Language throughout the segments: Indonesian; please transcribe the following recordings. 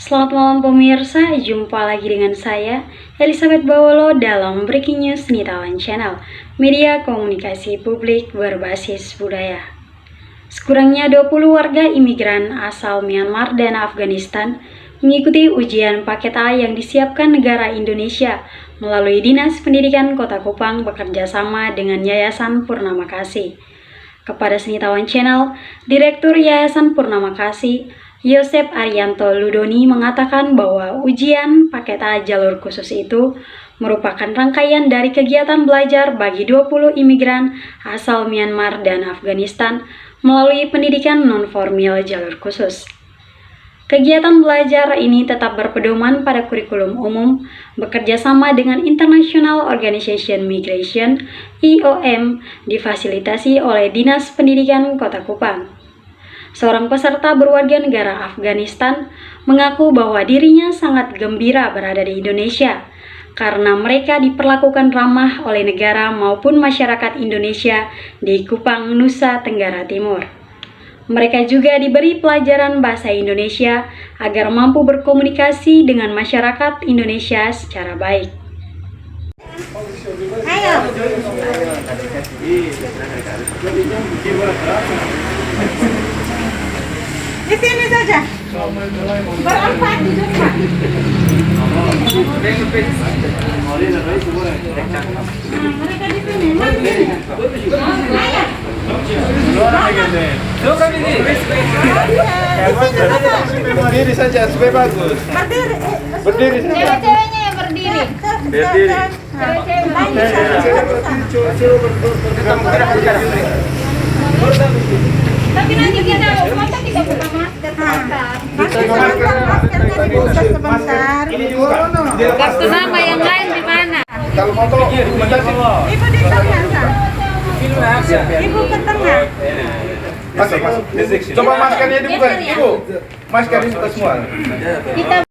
Selamat malam pemirsa, jumpa lagi dengan saya, Elizabeth Bawolo dalam Breaking News Nitawan Channel, media komunikasi publik berbasis budaya. Sekurangnya 20 warga imigran asal Myanmar dan Afghanistan mengikuti ujian paket A yang disiapkan negara Indonesia melalui Dinas Pendidikan Kota Kupang bekerja sama dengan Yayasan Purnama Kasih. Kepada Senitawan Channel, Direktur Yayasan Purnama Kasih, Yosep Arianto Ludoni mengatakan bahwa ujian paket A jalur khusus itu merupakan rangkaian dari kegiatan belajar bagi 20 imigran asal Myanmar dan Afghanistan melalui pendidikan non-formal jalur khusus. Kegiatan belajar ini tetap berpedoman pada kurikulum umum, bekerja sama dengan International Organization Migration (IOM), difasilitasi oleh Dinas Pendidikan Kota Kupang. Seorang peserta berwarga negara Afghanistan mengaku bahwa dirinya sangat gembira berada di Indonesia karena mereka diperlakukan ramah oleh negara maupun masyarakat Indonesia di Kupang, Nusa Tenggara Timur. Mereka juga diberi pelajaran bahasa Indonesia agar mampu berkomunikasi dengan masyarakat Indonesia secara baik. Ayo. Di sini saja. Berempat duduk, Pak. Mereka di sini. Berdiri saja supaya bagus. Berdiri saja. Cewek-ceweknya yang berdiri. Berdiri. Tapi nanti kita foto kita buka masker. Sebentar. Kartu nama yang lain di mana? Kalau foto Ibu di tengah, Kak. Ibu ke tengah. masuk. Coba maskernya dibuka, Ibu. Masker dibuka semua. Kita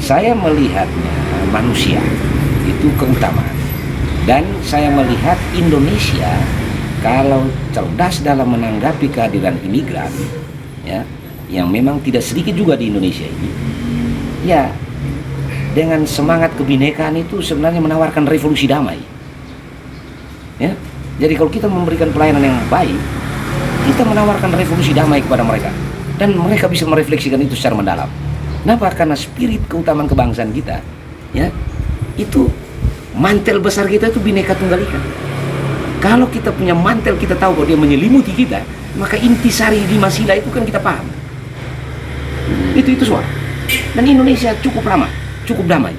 Saya melihatnya manusia itu keutamaan, dan saya melihat Indonesia kalau cerdas dalam menanggapi kehadiran imigran, ya, yang memang tidak sedikit juga di Indonesia ini, ya, dengan semangat kebinekaan itu sebenarnya menawarkan revolusi damai, ya. Jadi kalau kita memberikan pelayanan yang baik, kita menawarkan revolusi damai kepada mereka, dan mereka bisa merefleksikan itu secara mendalam. Kenapa? Karena spirit keutamaan kebangsaan kita, ya, itu mantel besar kita itu Bhinneka Tunggal Ika. Kalau kita punya mantel, kita tahu bahwa dia menyelimuti kita, maka intisari lima sila itu kan kita paham. Itu semua. Dan Indonesia cukup lama, cukup damai.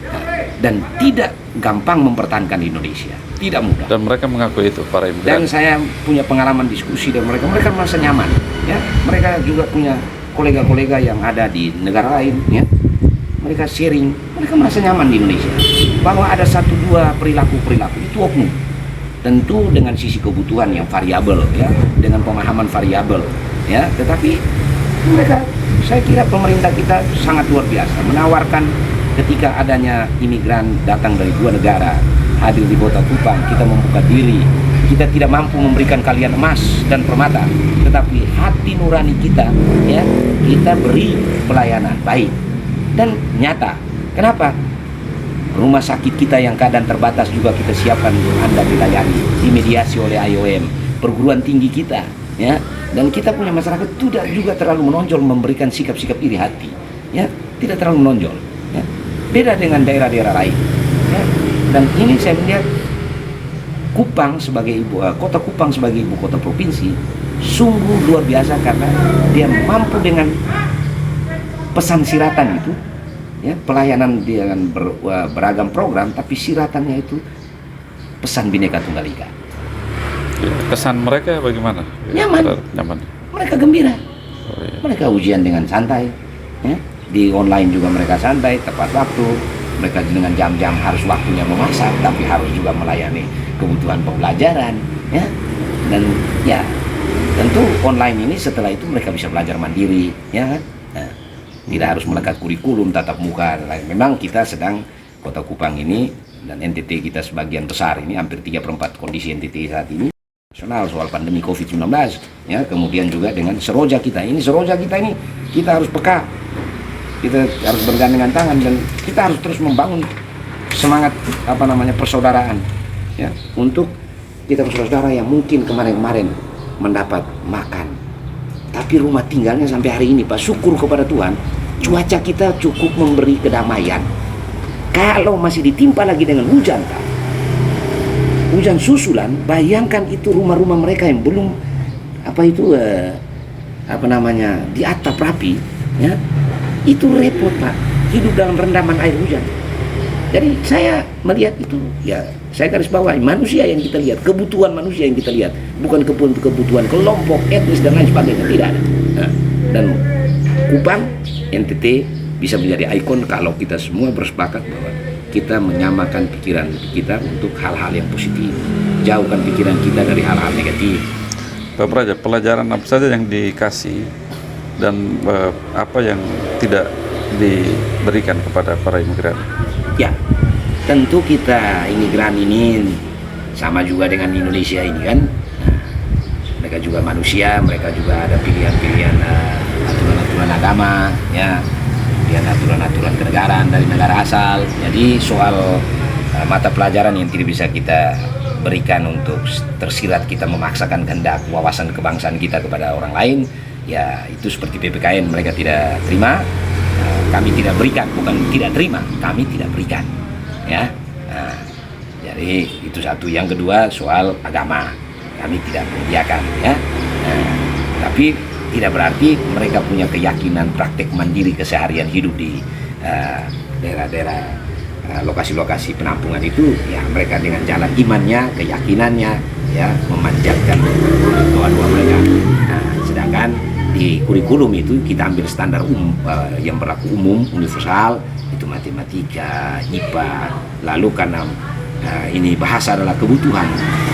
Nah, dan tidak gampang mempertahankan Indonesia, tidak mudah. Dan mereka mengaku itu, para imigran. Dan saya punya pengalaman diskusi dengan mereka merasa nyaman, ya. Mereka juga punya kolega-kolega yang ada di negara lain, ya. Mereka sharing, mereka merasa nyaman di Indonesia. Bahwa ada satu dua perilaku itu oknum. Tentu dengan sisi kebutuhan yang variabel, ya, dengan pemahaman variabel, ya. Tetapi mereka, saya kira pemerintah kita sangat luar biasa menawarkan. Ketika adanya imigran datang dari 2 negara hadir di Kota Kupang, kita membuka diri. Kita tidak mampu memberikan kalian emas dan permata, tetapi hati nurani kita, ya, kita beri pelayanan baik dan nyata. Kenapa? Rumah sakit kita yang keadaan terbatas juga kita siapkan untuk Anda dilayani, dimediasi oleh IOM, perguruan tinggi kita, ya, dan kita punya masyarakat tidak juga terlalu menonjol memberikan sikap-sikap iri hati, ya, tidak terlalu menonjol, ya. Beda dengan daerah-daerah lain, ya. Dan ini saya melihat Kupang sebagai kota Kupang sebagai ibu kota provinsi sungguh luar biasa karena dia mampu dengan pesan siratan itu, ya, pelayanan dengan beragam program, tapi siratannya itu pesan Bhinneka Tunggal Ika. Kesan mereka bagaimana? Nyaman. Nyaman. Mereka gembira. Oh, iya. Mereka ujian dengan santai, ya. Di online juga mereka santai, tepat waktu. Mereka dengan jam-jam harus waktunya memasak, tapi harus juga melayani kebutuhan pembelajaran, ya. Dan ya tentu online ini setelah itu mereka bisa belajar mandiri, ya kan. Nah, tidak harus melekat kurikulum tatap muka. Memang kita sedang Kota Kupang ini dan NTT kita sebagian besar ini hampir 3/4 kondisi NTT saat ini nasional soal pandemi COVID-19, ya. Kemudian juga dengan seroja kita ini kita harus peka. Kita harus bergandengan tangan dan kita harus terus membangun semangat persaudaraan, ya, untuk kita bersaudara yang mungkin kemarin-kemarin mendapat makan, tapi rumah tinggalnya sampai hari ini, Pak, syukur kepada Tuhan, cuaca kita cukup memberi kedamaian. Kalau masih ditimpa lagi dengan hujan, Pak, hujan susulan, bayangkan itu rumah-rumah mereka yang belum di atap rapi, ya. Itu repot, Pak, hidup dalam rendaman air hujan. Jadi saya melihat itu, ya, saya garis bawahi manusia yang kita lihat, kebutuhan manusia yang kita lihat, bukan kebutuhan kelompok, etnis dan lain sebagainya, tidak ada. Nah, dan Kupang, NTT bisa menjadi ikon kalau kita semua bersepakat bahwa kita menyamakan pikiran kita untuk hal-hal yang positif, jauhkan pikiran kita dari hal-hal negatif. Pak Praja, pelajaran apa saja yang dikasih dan apa yang tidak diberikan kepada para imigran? Ya, tentu kita imigran ini sama juga dengan Indonesia ini kan. Nah, mereka juga manusia, mereka juga ada pilihan-pilihan aturan-aturan agama, ya, pilihan aturan-aturan kenegaraan dari negara asal. Jadi soal mata pelajaran yang tidak bisa kita berikan untuk tersirat kita memaksakan kehendak wawasan kebangsaan kita kepada orang lain, ya itu seperti PPKN mereka tidak terima, kami tidak berikan, bukan tidak terima, kami tidak berikan, ya. Nah, jadi itu satu. Yang kedua soal agama, kami tidak menyediakan, ya. Nah, tapi tidak berarti mereka punya keyakinan praktek mandiri keseharian hidup di daerah-daerah lokasi-lokasi penampungan itu, ya mereka dengan jalan imannya, keyakinannya, ya, memanjatkan doa-doa mereka. Nah, sedangkan di kurikulum itu kita ambil standar yang berlaku umum, universal, itu matematika, IPA. Lalu karena ini bahasa adalah kebutuhan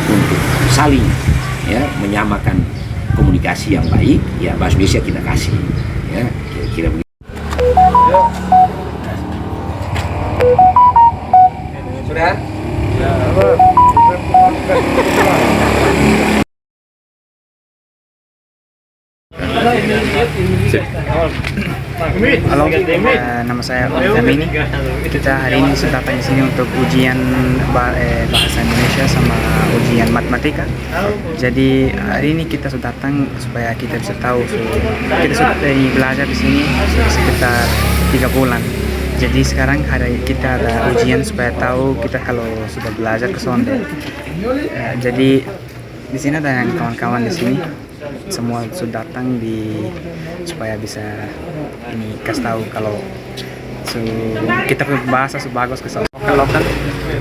untuk saling, ya, menyamakan komunikasi yang baik, ya bahasa Indonesia kita kasih, ya, kira-kira begitu. Sudah? Halo, nama saya Omid. Kita hari ini sudah datang di sini untuk ujian bahasa Indonesia sama ujian matematika. Jadi hari ini kita sudah datang supaya kita bisa tahu. Kita sudah belajar di sini sekitar 3 bulan. Jadi sekarang hari kita ada ujian supaya tahu kita kalau sudah belajar ke Sonde. Jadi di sini ada yang kawan-kawan di sini. Semua sudah datang supaya bisa ini kasih tahu kalau kita punya bahasa sebagus ke Sonde. Kalau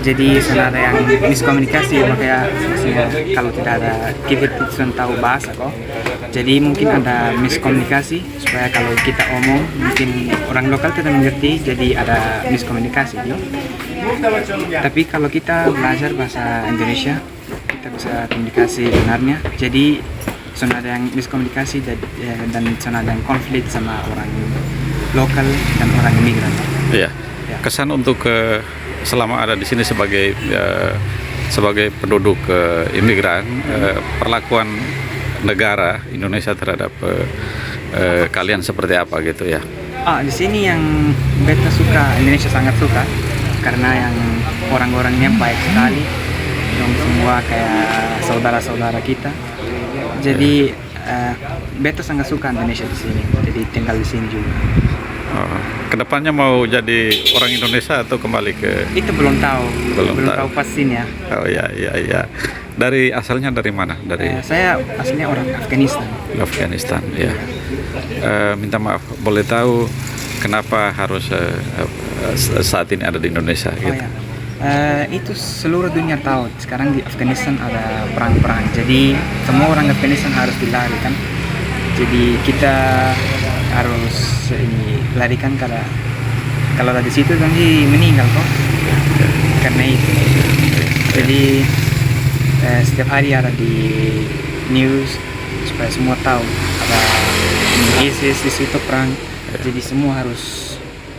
Jadi sudah ada yang miskomunikasi, makanya maksudnya kalau tidak ada kita tidak tahu bahasa kok. Jadi mungkin ada miskomunikasi supaya kalau kita omong mungkin orang lokal tidak mengerti, jadi ada miskomunikasi yo. Tapi kalau kita belajar bahasa Indonesia, kita bisa komunikasi benarnya. Jadi sudah ada yang miskomunikasi dan sudah ada yang konflik sama orang lokal dan orang imigran. Iya. Kesan untuk selama ada di sini sebagai penduduk imigran, perlakuan negara Indonesia terhadap kalian seperti apa gitu ya? Di sini yang beta suka, Indonesia sangat suka karena yang orang-orangnya baik sekali, dong semua kayak saudara-saudara kita. Jadi beta sangat suka Indonesia di sini, jadi tinggal di sini juga. Kedepannya mau jadi orang Indonesia atau kembali ke? Itu belum tahu, belum tahu pastinya. Oh ya. Dari asalnya dari mana? Saya aslinya orang Afghanistan. Afghanistan, ya. Minta maaf, boleh tahu kenapa harus saat ini ada di Indonesia? Gitu? Itu seluruh dunia tahu. Sekarang di Afghanistan ada perang-perang. Jadi semua orang Afghanistan harus dilarikan. Jadi kita harus larikan karena kalau di situ nanti meninggal kok. Karena itu. Jadi setiap hari ada di news supaya semua tahu ada ISIS di situ perang. Jadi semua harus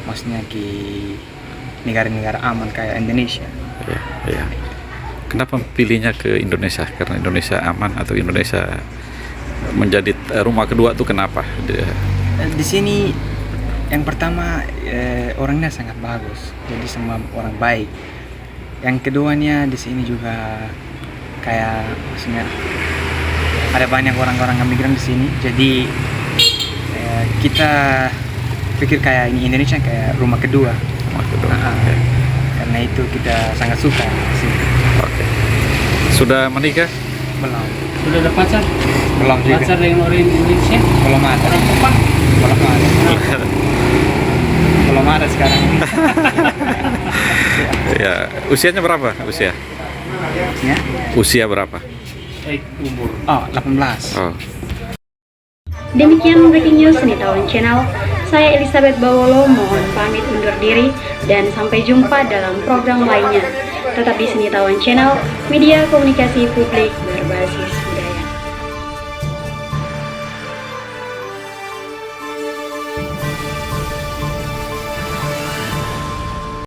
maksudnya di negara-negara aman kayak Indonesia. Ya. Kenapa pilihnya ke Indonesia? Karena Indonesia aman atau Indonesia menjadi rumah kedua tuh kenapa? Di sini yang pertama orangnya sangat bagus, jadi semua orang baik. Yang keduanya di sini juga kayak maksudnya ada banyak orang-orang imigran di sini, jadi kita pikir kayak ini Indonesia kayak rumah kedua. Karena itu kita sangat suka di sini. Oke. Sudah menikah? Belum. Udah ada pacar? Belum juga. Pacar dengan orang Indonesia? Belum ada. Orang Kupang? Belum ada. Belum ada sekarang. Ya, usianya berapa? Ya? Usia berapa? Umur. 18. Oh. Demikian breaking news Sinitawan Channel. Saya Elizabeth Bawolo mohon pamit undur diri dan sampai jumpa dalam program lainnya. Tetap di Sinitawan Channel, media komunikasi publik berbasis budaya.